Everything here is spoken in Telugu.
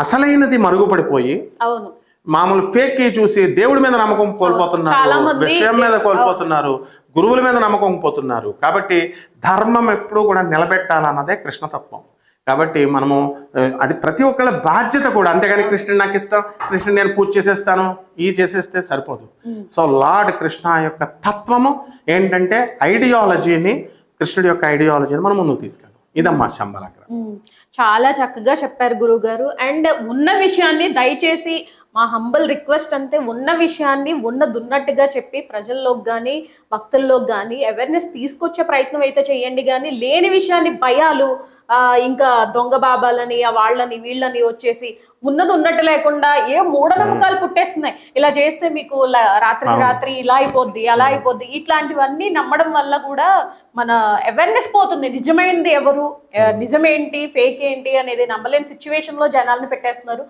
అసలైనది మరుగుపడిపోయి అవును. మామూలు ఫేక్ కి చూసి దేవుడి మీద నమ్మకం కోల్పోతున్నారు, విషయం మీద కోల్పోతున్నారు, గురువుల మీద నమ్మకం పోతున్నారు. కాబట్టి ధర్మం ఎప్పుడూ కూడా నిలబెట్టాలన్నదే కృష్ణతత్వం. కాబట్టి మనము అది ప్రతి ఒక్కళ్ళ బాధ్యత కూడా. అంతేగాని కృష్ణుడు నాకు ఇష్టం, కృష్ణుడు నేను పూజ చేసేస్తాను, ఈ చేసేస్తే సరిపోదు. సో లార్డ్ కృష్ణ యొక్క తత్వము ఏంటంటే ఐడియాలజీని, కృష్ణుడి యొక్క ఐడియాలజీని మనం ముందుకు తీసుకెళ్ళాం. ఇదమ్మా శంబలాగ్రం. చాలా చక్కగా చెప్పారు గురువు గారు. అండ్ ఉన్న విషయాన్ని దయచేసి మా హంబల్ రిక్వెస్ట్ అంతే, ఉన్న విషయాన్ని ఉన్నదున్నట్టుగా చెప్పి ప్రజల్లోకి కానీ భక్తుల్లోకి కానీ అవేర్నెస్ తీసుకొచ్చే ప్రయత్నం అయితే చేయండి. కానీ లేని విషయాన్ని భయాలు, ఇంకా దొంగ బాబాలని వాళ్ళని వీళ్ళని వచ్చేసి ఉన్నది ఉన్నట్టు లేకుండా ఏ మూఢనమ్మకాలు పుట్టేస్తున్నాయి. ఇలా చేస్తే మీకు రాత్రికి రాత్రి ఇలా అయిపోద్ది, అలా అయిపోద్ది, ఇట్లాంటివన్నీ నమ్మడం వల్ల కూడా మన అవేర్నెస్ పోతుంది. నిజమైనది ఎవరు, నిజమేంటి, ఫేక్ ఏంటి అనేది నమ్మలేని సిచ్యువేషన్ లో జనాలను పెట్టేస్తున్నారు.